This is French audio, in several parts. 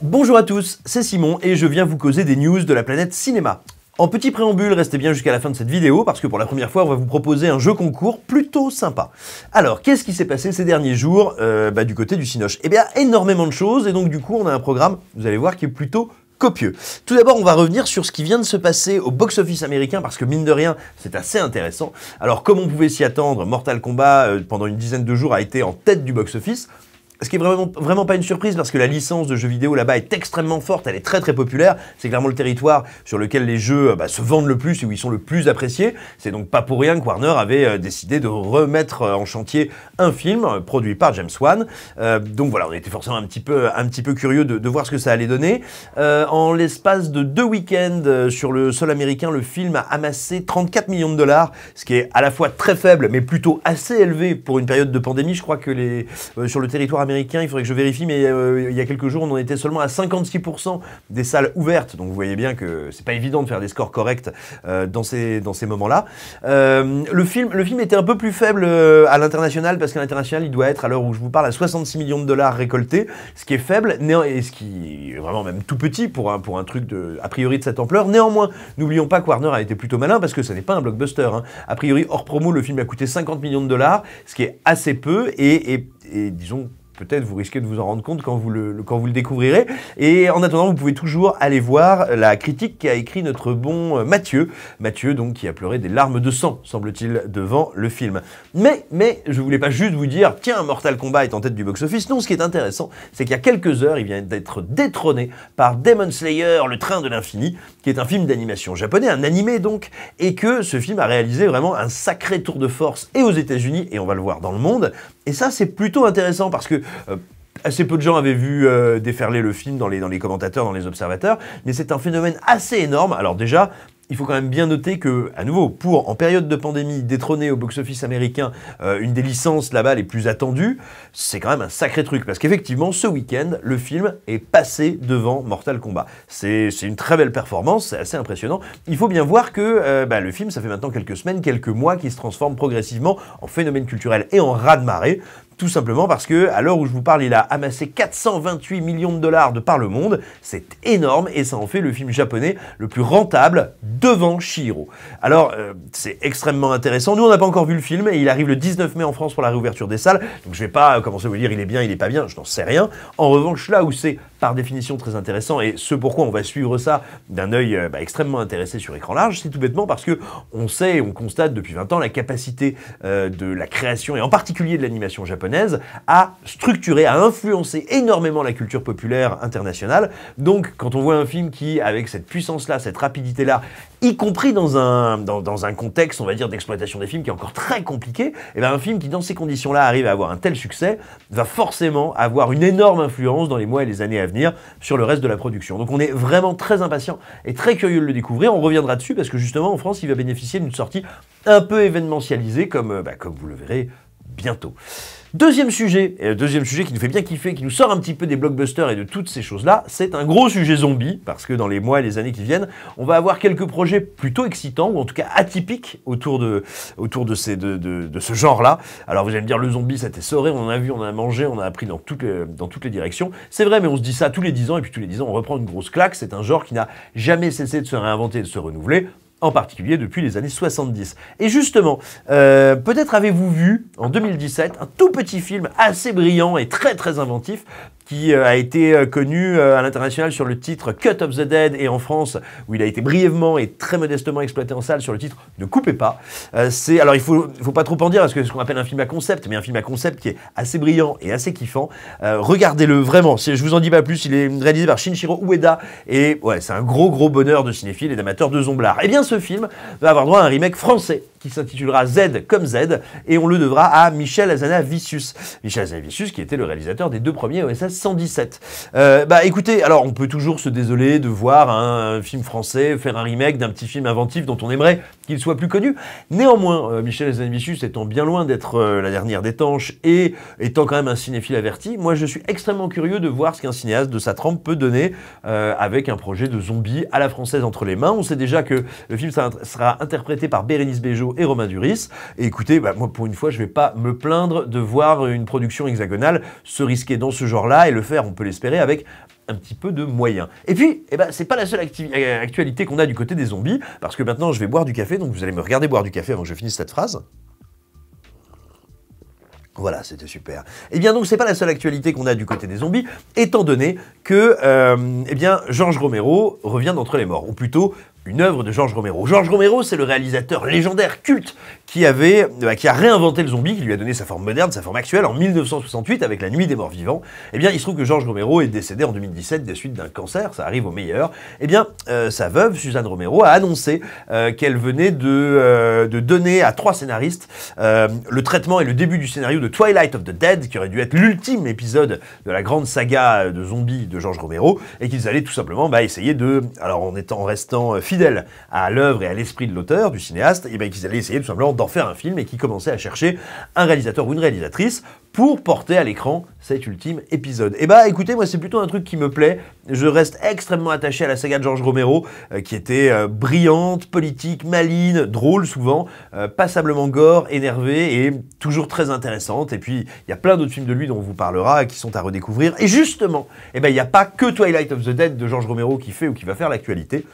Bonjour à tous, c'est Simon et je viens vous causer des news de la planète cinéma. En petit préambule, restez bien jusqu'à la fin de cette vidéo parce que pour la première fois, on va vous proposer un jeu concours plutôt sympa. Alors, qu'est-ce qui s'est passé ces derniers jours du côté du Cinoche? Eh bien, énormément de choses et donc du coup, on a un programme, vous allez voir, qui est plutôt copieux. Tout d'abord, on va revenir sur ce qui vient de se passer au box-office américain parce que mine de rien, c'est assez intéressant. Alors, comme on pouvait s'y attendre, Mortal Kombat, pendant une dizaine de jours, a été en tête du box-office. Ce qui est vraiment pas une surprise parce que la licence de jeux vidéo là-bas est extrêmement forte, elle est très populaire. C'est clairement le territoire sur lequel les jeux se vendent le plus et où ils sont le plus appréciés. C'est donc pas pour rien que Warner avait décidé de remettre en chantier un film produit par James Wan. Donc voilà, on était forcément un petit peu curieux de voir ce que ça allait donner. En l'espace de 2 week-ends sur le sol américain, le film a amassé 34 millions de dollars, ce qui est à la fois très faible mais plutôt assez élevé pour une période de pandémie. Je crois que sur le territoire américain, il faudrait que je vérifie, mais il y a quelques jours, on en était seulement à 56% des salles ouvertes. Donc vous voyez bien que c'est pas évident de faire des scores corrects dans ces moments-là. Le film était un peu plus faible à l'international, parce qu'à l'international, il doit être, à l'heure où je vous parle, à 66 millions de dollars récoltés, ce qui est faible, et ce qui est vraiment même tout petit pour un truc a priori de cette ampleur. Néanmoins, n'oublions pas que Warner a été plutôt malin, parce que ça n'est pas un blockbuster. Hein. A priori, hors promo, le film a coûté 50 millions de dollars, ce qui est assez peu, et disons, peut-être vous risquez de vous en rendre compte quand vous le découvrirez. Et en attendant, vous pouvez toujours aller voir la critique qu'a écrit notre bon Mathieu. Mathieu, donc, qui a pleuré des larmes de sang, semble-t-il, devant le film. Mais je voulais pas juste vous dire, tiens, Mortal Kombat est en tête du box-office. Non, ce qui est intéressant, c'est qu'il y a quelques heures, il vient d'être détrôné par Demon Slayer, le train de l'infini, qui est un film d'animation japonais, un animé donc, et que ce film a réalisé vraiment un sacré tour de force, et aux États-Unis, et on va le voir dans le monde. Et ça, c'est plutôt intéressant parce que assez peu de gens avaient vu déferler le film dans les commentateurs, dans les observateurs, mais c'est un phénomène assez énorme. Alors déjà, il faut quand même bien noter que, à nouveau, en période de pandémie, détrôner au box-office américain une des licences là-bas les plus attendues, c'est quand même un sacré truc. Parce qu'effectivement, ce week-end, le film est passé devant Mortal Kombat. C'est une très belle performance, c'est assez impressionnant. Il faut bien voir que le film, ça fait maintenant quelques semaines, quelques mois, qu'il se transforme progressivement en phénomène culturel et en raz-de-marée. Tout simplement parce que, à l'heure où je vous parle, il a amassé 428 millions de dollars de par le monde. C'est énorme et ça en fait le film japonais le plus rentable devant Chihiro. Alors, c'est extrêmement intéressant. Nous, on n'a pas encore vu le film et il arrive le 19 mai en France pour la réouverture des salles. Donc, je vais pas commencer à vous dire il est bien, il est pas bien, je n'en sais rien. En revanche, là où c'est par définition très intéressant et ce pourquoi on va suivre ça d'un œil extrêmement intéressé sur écran large, c'est tout bêtement parce que on sait et on constate depuis 20 ans la capacité de la création et en particulier de l'animation japonaise à structurer, à influencer énormément la culture populaire internationale. Donc, quand on voit un film qui, avec cette puissance-là, cette rapidité-là, y compris dans un contexte, on va dire, d'exploitation des films qui est encore très compliqué, et bien un film qui, dans ces conditions-là, arrive à avoir un tel succès, va forcément avoir une énorme influence dans les mois et les années à venir sur le reste de la production. Donc, on est vraiment très impatient et très curieux de le découvrir. On reviendra dessus parce que, justement, en France, il va bénéficier d'une sortie un peu événementialisée, comme vous le verrez bientôt. Deuxième sujet qui nous fait bien kiffer, qui nous sort un petit peu des blockbusters et de toutes ces choses-là, c'est un gros sujet zombie, parce que dans les mois et les années qui viennent, on va avoir quelques projets plutôt excitants, ou en tout cas atypiques, autour de ce genre-là. Alors vous allez me dire, le zombie, ça t'essoré, on en a vu, on en a mangé, on en a appris dans toutes les directions. C'est vrai, mais on se dit ça tous les 10 ans, et puis tous les 10 ans, on reprend une grosse claque. C'est un genre qui n'a jamais cessé de se réinventer et de se renouveler, en particulier depuis les années 70. Et justement, peut-être avez-vous vu, en 2017, un tout petit film assez brillant et très inventif, qui a été connu à l'international sur le titre Cut of the Dead et en France, où il a été brièvement et très modestement exploité en salle sur le titre Ne coupez pas. Alors il faut pas trop en dire, parce que c'est ce qu'on appelle un film à concept, mais un film à concept qui est assez brillant et assez kiffant. Regardez-le vraiment, si je vous en dis pas plus, il est réalisé par Shinichiro Ueda, et ouais, c'est un gros bonheur de cinéphiles et d'amateurs de zomblard. Et bien ce film va avoir droit à un remake français, qui s'intitulera Z comme Z, et on le devra à Michel Hazanavicius. Michel Hazanavicius, qui était le réalisateur des 2 premiers OSS 117. Écoutez, alors on peut toujours se désoler de voir un film français faire un remake d'un petit film inventif dont on aimerait qu'il soit plus connu. Néanmoins, Michel Hazanavicius étant bien loin d'être la dernière des tanches et étant quand même un cinéphile averti, moi je suis extrêmement curieux de voir ce qu'un cinéaste de sa trempe peut donner avec un projet de zombie à la française entre les mains. On sait déjà que le film sera interprété par Bérénice Bejo et Romain Duris. Et écoutez, moi pour une fois, je vais pas me plaindre de voir une production hexagonale se risquer dans ce genre-là et le faire, on peut l'espérer, avec un petit peu de moyens. Et puis, eh ben, c'est pas la seule actualité qu'on a du côté des zombies, parce que maintenant je vais boire du café, donc vous allez me regarder boire du café avant que je finisse cette phrase. Voilà, c'était super. Eh bien donc c'est pas la seule actualité qu'on a du côté des zombies, étant donné que eh bien George Romero revient d'entre les morts, ou plutôt une œuvre de George Romero. George Romero, c'est le réalisateur légendaire, culte, qui a réinventé le zombie, qui lui a donné sa forme moderne, sa forme actuelle, en 1968 avec La Nuit des Morts Vivants. Eh bien, il se trouve que George Romero est décédé en 2017 des suites d'un cancer, ça arrive au meilleur. Eh bien, sa veuve, Suzanne Romero, a annoncé qu'elle venait de donner à 3 scénaristes le traitement et le début du scénario de Twilight of the Dead, qui aurait dû être l'ultime épisode de la grande saga de zombies de George Romero, et qu'ils allaient tout simplement essayer de, alors en restant fidèles à l'œuvre et à l'esprit de l'auteur, du cinéaste, et qu'ils allaient essayer tout simplement d'en faire un film, et qu'ils commençaient à chercher un réalisateur ou une réalisatrice pour porter à l'écran cet ultime épisode. Et bah écoutez, moi c'est plutôt un truc qui me plaît, je reste extrêmement attaché à la saga de George Romero, qui était brillante, politique, maligne, drôle souvent, passablement gore, énervée et toujours très intéressante. Et puis il y a plein d'autres films de lui dont on vous parlera, qui sont à redécouvrir. Et justement, eh ben, il n'y a pas que Twilight of the Dead de George Romero qui fait ou qui va faire l'actualité,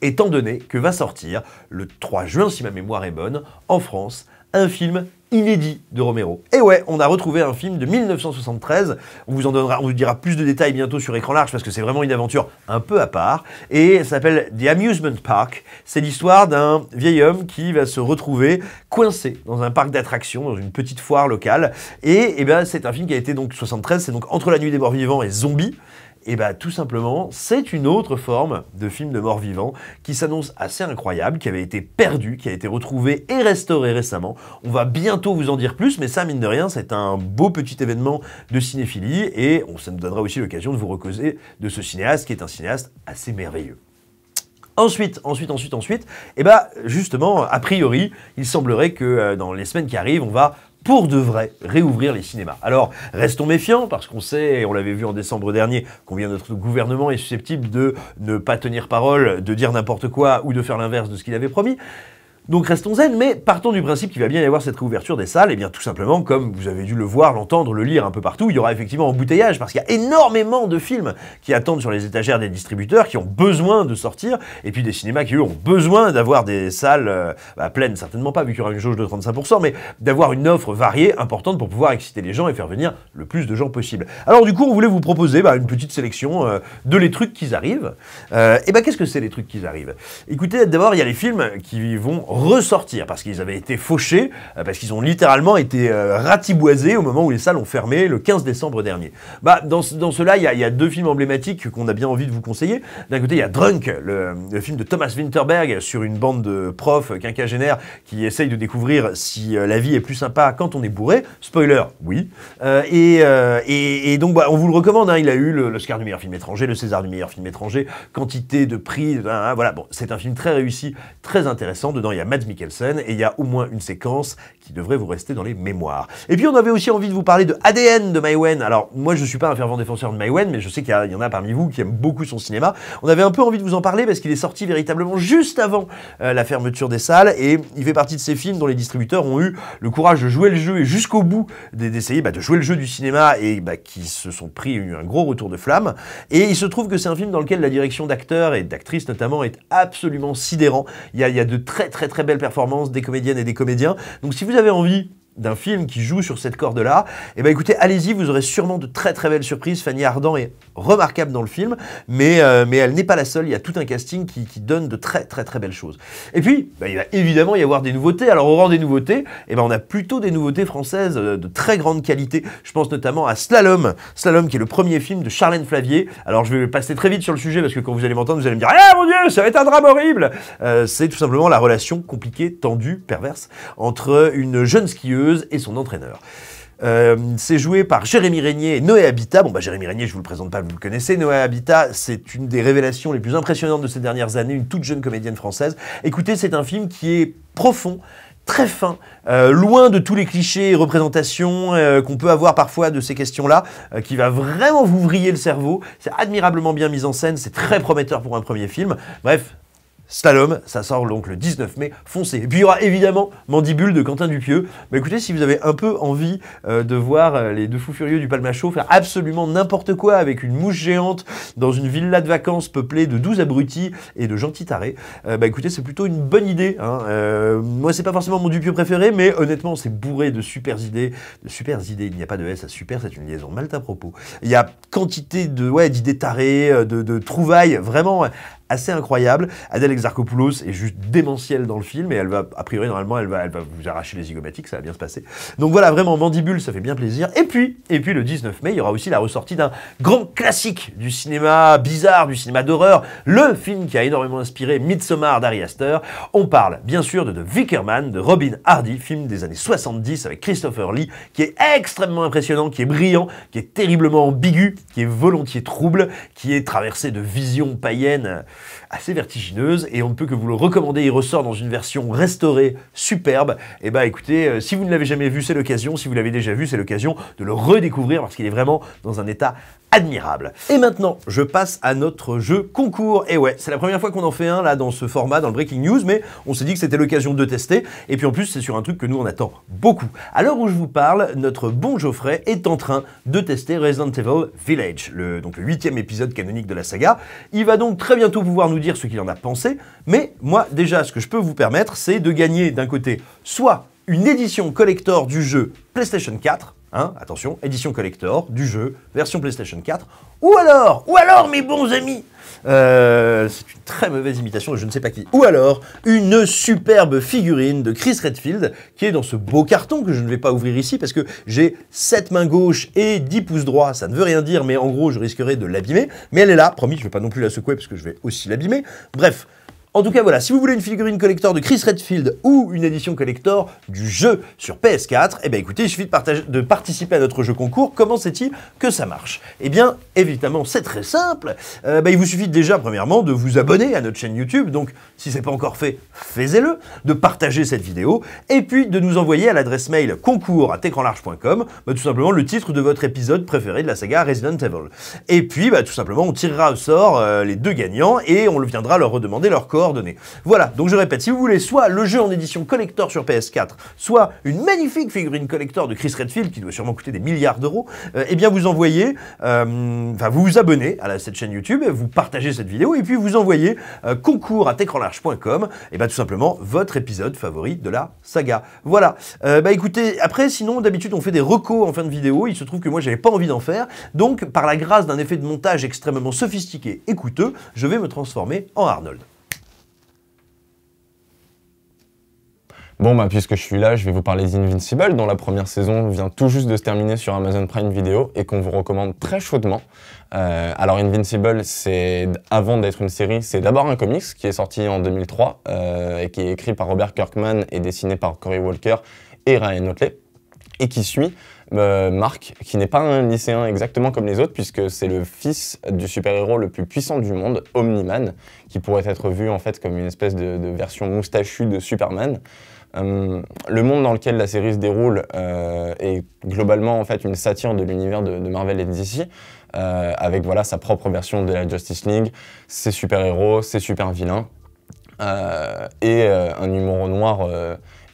étant donné que va sortir, le 3 juin si ma mémoire est bonne, en France, un film inédit de Romero. Et ouais, on a retrouvé un film de 1973, on vous dira plus de détails bientôt sur écran large parce que c'est vraiment une aventure un peu à part, et ça s'appelle The Amusement Park. C'est l'histoire d'un vieil homme qui va se retrouver coincé dans un parc d'attractions, dans une petite foire locale, et ben c'est un film qui a été donc 73, c'est donc entre La Nuit des Morts Vivants et Zombie. Et bah tout simplement, c'est une autre forme de film de mort-vivant qui s'annonce assez incroyable, qui avait été perdu, qui a été retrouvé et restauré récemment. On va bientôt vous en dire plus, mais ça, mine de rien, c'est un beau petit événement de cinéphilie et ça nous donnera aussi l'occasion de vous recauser de ce cinéaste qui est un cinéaste assez merveilleux. Ensuite, et bah justement, a priori, il semblerait que dans les semaines qui arrivent, on va pour de vrai réouvrir les cinémas. Alors, restons méfiants, parce qu'on sait, et on l'avait vu en décembre dernier, combien notre gouvernement est susceptible de ne pas tenir parole, de dire n'importe quoi, ou de faire l'inverse de ce qu'il avait promis. Donc restons zen, mais partons du principe qu'il va bien y avoir cette réouverture des salles, et bien tout simplement, comme vous avez dû le voir, l'entendre, le lire un peu partout, il y aura effectivement embouteillage, parce qu'il y a énormément de films qui attendent sur les étagères des distributeurs, qui ont besoin de sortir, et puis des cinémas qui, eux, ont besoin d'avoir des salles pleines, certainement pas, vu qu'il y aura une jauge de 35%, mais d'avoir une offre variée, importante, pour pouvoir exciter les gens et faire venir le plus de gens possible. Alors du coup, on voulait vous proposer une petite sélection de les trucs qui arrivent. Et qu'est-ce que c'est les trucs qui arrivent? Écoutez, d'abord, il y a les films qui vont ressortir parce qu'ils avaient été fauchés, parce qu'ils ont littéralement été ratiboisés au moment où les salles ont fermé le 15 décembre dernier. Dans ceux-là, il y a 2 films emblématiques qu'on a bien envie de vous conseiller. D'un côté, il y a Drunk, le film de Thomas Winterberg sur une bande de profs quinquagénaires qui essayent de découvrir si la vie est plus sympa quand on est bourré. Spoiler, oui. Et donc, on vous le recommande. Il a eu l'Oscar du meilleur film étranger, le César du meilleur film étranger, quantité de prix. Voilà, bon, c'est un film très réussi, très intéressant. Dedans, il y a Mads Mikkelsen et il y a au moins une séquence qui devrait vous rester dans les mémoires. Et puis on avait aussi envie de vous parler de ADN de Maïwenn. Alors moi je suis pas un fervent défenseur de Maïwenn, mais je sais qu'il y en a parmi vous qui aiment beaucoup son cinéma. On avait un peu envie de vous en parler parce qu'il est sorti véritablement juste avant la fermeture des salles et il fait partie de ces films dont les distributeurs ont eu le courage de jouer le jeu et jusqu'au bout d'essayer de jouer le jeu du cinéma et qui se sont pris un gros retour de flamme. Et il se trouve que c'est un film dans lequel la direction d'acteurs et d'actrices notamment est absolument sidérant. Il y a de très belles performances des comédiennes et des comédiens. Donc si vous avez envie d'un film qui joue sur cette corde-là, écoutez, allez-y, vous aurez sûrement de très belles surprises. Fanny Ardant est remarquable dans le film, mais elle n'est pas la seule, il y a tout un casting qui donne de très belles choses. Et puis, il va évidemment y avoir des nouveautés. Alors au rang des nouveautés, on a plutôt des nouveautés françaises de très grande qualité. Je pense notamment à Slalom, qui est le premier film de Charlène Flavier. Alors je vais passer très vite sur le sujet, parce que quand vous allez m'entendre, vous allez me dire « Ah mon Dieu, ça va être un drame horrible !» C'est tout simplement la relation compliquée, tendue, perverse, entre une jeune skieuse et son entraîneur. C'est joué par Jérémy Régnier et Noé Habitat. Jérémy Régnier, je vous le présente pas, vous le connaissez. Noé Habitat, c'est une des révélations les plus impressionnantes de ces dernières années, une toute jeune comédienne française. Écoutez, c'est un film qui est profond, très fin, loin de tous les clichés et représentations qu'on peut avoir parfois de ces questions-là, qui va vraiment vous vriller le cerveau. C'est admirablement bien mis en scène, c'est très prometteur pour un premier film. Bref, Slalom, ça sort donc le 19 mai, foncez. Et puis il y aura évidemment Mandibule de Quentin Dupieux. Bah écoutez, si vous avez un peu envie de voir les deux fous furieux du Palmachot faire absolument n'importe quoi avec une mouche géante dans une villa de vacances peuplée de 12 abrutis et de gentils tarés, bah écoutez, c'est plutôt une bonne idée. Hein. Moi, c'est pas forcément mon Dupieux préféré, mais honnêtement, c'est bourré de super idées. Il n'y a pas de S à super, c'est une liaison mal à propos. Il y a quantité d'idées tarées, de trouvailles, vraiment assez incroyable. Adèle Exarchopoulos est juste démentielle dans le film et elle va, a priori, normalement, elle va vous arracher les zygomatiques, ça va bien se passer. Donc voilà, vraiment, Mandibule, ça fait bien plaisir. Et puis le 19 mai, il y aura aussi la ressortie d'un grand classique du cinéma bizarre, du cinéma d'horreur, le film qui a énormément inspiré Midsommar d'Ari Aster. On parle, bien sûr, de The Wicker Man, de Robin Hardy, film des années 70 avec Christopher Lee, qui est extrêmement impressionnant, qui est brillant, qui est terriblement ambigu, qui est volontiers trouble, qui est traversé de visions païennes assez vertigineuse et on ne peut que vous le recommander. Il ressort dans une version restaurée superbe. Et bah écoutez, si vous ne l'avez jamais vu, c'est l'occasion. Si vous l'avez déjà vu, c'est l'occasion de le redécouvrir parce qu'il est vraiment dans un état admirable. Et maintenant, je passe à notre jeu concours. Et ouais, c'est la première fois qu'on en fait un là dans ce format, dans le Breaking News, mais on s'est dit que c'était l'occasion de tester. Et puis en plus, c'est sur un truc que nous on attend beaucoup. À l'heure où je vous parle, notre bon Geoffrey est en train de tester Resident Evil Village, donc le 8e épisode canonique de la saga. Il va donc très bientôt pouvoir nous dire ce qu'il en a pensé. Mais moi, déjà, ce que je peux vous permettre, c'est de gagner d'un côté soit une édition collector du jeu PlayStation 4, hein, attention, édition collector du jeu, version PlayStation 4, ou alors, mes bons amis, c'est une très mauvaise imitation de je ne sais pas qui, ou alors, une superbe figurine de Chris Redfield, qui est dans ce beau carton que je ne vais pas ouvrir ici, parce que j'ai 7 mains gauches et 10 pouces droits, ça ne veut rien dire, mais en gros, je risquerais de l'abîmer, mais elle est là, promis, je ne vais pas non plus la secouer, parce que je vais aussi l'abîmer, bref. En tout cas, voilà, si vous voulez une figurine collector de Chris Redfield ou une édition collector du jeu sur PS4, eh bien écoutez, il suffit de participer à notre jeu concours. Comment c'est-il que ça marche? Eh bien, évidemment, c'est très simple. Il vous suffit déjà, premièrement, de vous abonner à notre chaîne YouTube. Donc, si ce n'est pas encore fait, faites-le, de partager cette vidéo, et puis de nous envoyer à l'adresse mail concours@ecranlarge.com tout simplement le titre de votre épisode préféré de la saga Resident Evil. Et puis, tout simplement, on tirera au sort les deux gagnants et on viendra leur redemander leur coordonnées. Voilà, donc je répète, si vous voulez soit le jeu en édition collector sur PS4, soit une magnifique figurine collector de Chris Redfield, qui doit sûrement coûter des milliards d'euros, eh bien vous envoyez, vous vous abonnez à cette chaîne YouTube, vous partagez cette vidéo, et puis vous envoyez concours@ecranlarge.com, et tout simplement votre épisode favori de la saga. Voilà, écoutez, après sinon d'habitude on fait des recos en fin de vidéo, il se trouve que moi j'avais pas envie d'en faire, donc par la grâce d'un effet de montage extrêmement sophistiqué et coûteux, je vais me transformer en Arnold. Bon, puisque je suis là, je vais vous parler d'Invincible, dont la première saison vient tout juste de se terminer sur Amazon Prime Video et qu'on vous recommande très chaudement. Alors Invincible, avant d'être une série, c'est d'abord un comics qui est sorti en 2003 et qui est écrit par Robert Kirkman et dessiné par Cory Walker et Ryan Otley et qui suit Mark, qui n'est pas un lycéen exactement comme les autres, puisque c'est le fils du super-héros le plus puissant du monde, Omni-Man, qui pourrait être vu en fait comme une espèce de version moustachue de Superman. Le monde dans lequel la série se déroule est globalement en fait une satire de l'univers de Marvel et de DC, avec voilà sa propre version de la Justice League, ses super-héros, ses super-vilains, et un humour noir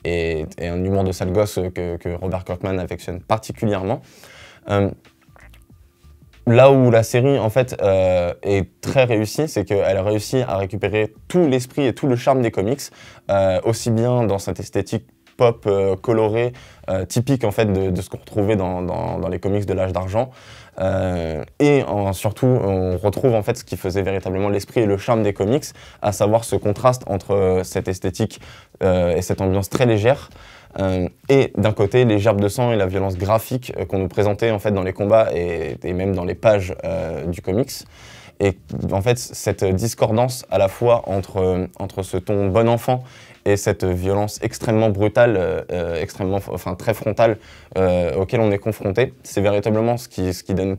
et un humour de sale gosse que Robert Kirkman affectionne particulièrement. Là où la série en fait est très réussie, c'est qu'elle a réussi à récupérer tout l'esprit et tout le charme des comics, aussi bien dans cette esthétique pop colorée, typique en fait de ce qu'on retrouvait dans les comics de l'âge d'argent, et surtout on retrouve en fait ce qui faisait véritablement l'esprit et le charme des comics, à savoir ce contraste entre cette esthétique et cette ambiance très légère, et d'un côté les gerbes de sang et la violence graphique qu'on nous présentait en fait dans les combats et même dans les pages du comics. Et en fait cette discordance à la fois entre ce ton bon enfant et cette violence extrêmement brutale, très frontale auquel on est confronté, c'est véritablement ce qui donne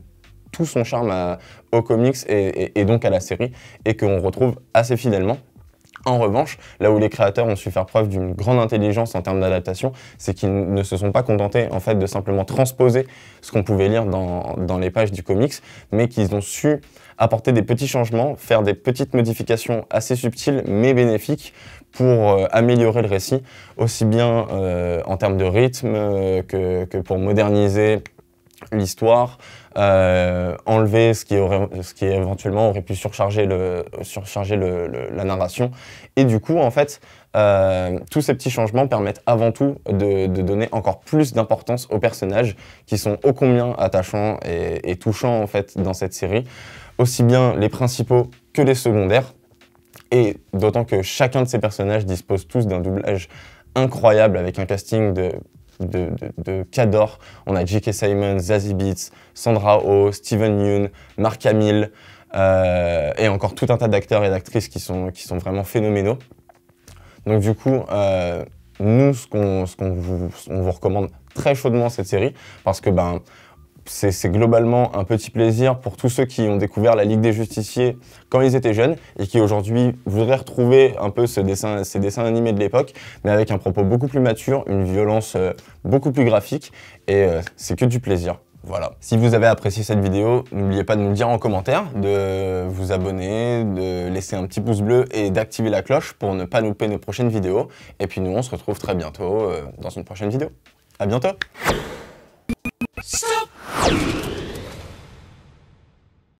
tout son charme aux comics et donc à la série, et qu'on retrouve assez fidèlement. En revanche, là où les créateurs ont su faire preuve d'une grande intelligence en termes d'adaptation, c'est qu'ils ne se sont pas contentés en fait de simplement transposer ce qu'on pouvait lire dans les pages du comics, mais qu'ils ont su apporter des petits changements, faire des petites modifications assez subtiles mais bénéfiques pour améliorer le récit, aussi bien en termes de rythme que pour moderniser l'histoire, enlever ce qui éventuellement aurait pu surcharger la narration. Et du coup, en fait, tous ces petits changements permettent avant tout de donner encore plus d'importance aux personnages qui sont ô combien attachants et touchants en fait dans cette série, aussi bien les principaux que les secondaires. Et d'autant que chacun de ces personnages dispose tous d'un doublage incroyable avec un casting de cadors. On a J.K. Simmons, Zazie Beetz, Sandra Oh, Steven Yeun, Mark Hamill et encore tout un tas d'acteurs et d'actrices qui sont vraiment phénoménaux. Donc du coup, nous, on vous recommande très chaudement cette série parce que c'est globalement un petit plaisir pour tous ceux qui ont découvert la Ligue des Justiciers quand ils étaient jeunes et qui aujourd'hui voudraient retrouver un peu ces dessins animés de l'époque, mais avec un propos beaucoup plus mature, une violence beaucoup plus graphique, et c'est que du plaisir. Voilà. Si vous avez apprécié cette vidéo, n'oubliez pas de nous le dire en commentaire, de vous abonner, de laisser un petit pouce bleu et d'activer la cloche pour ne pas louper nos prochaines vidéos. Et puis nous, on se retrouve très bientôt dans une prochaine vidéo. À bientôt!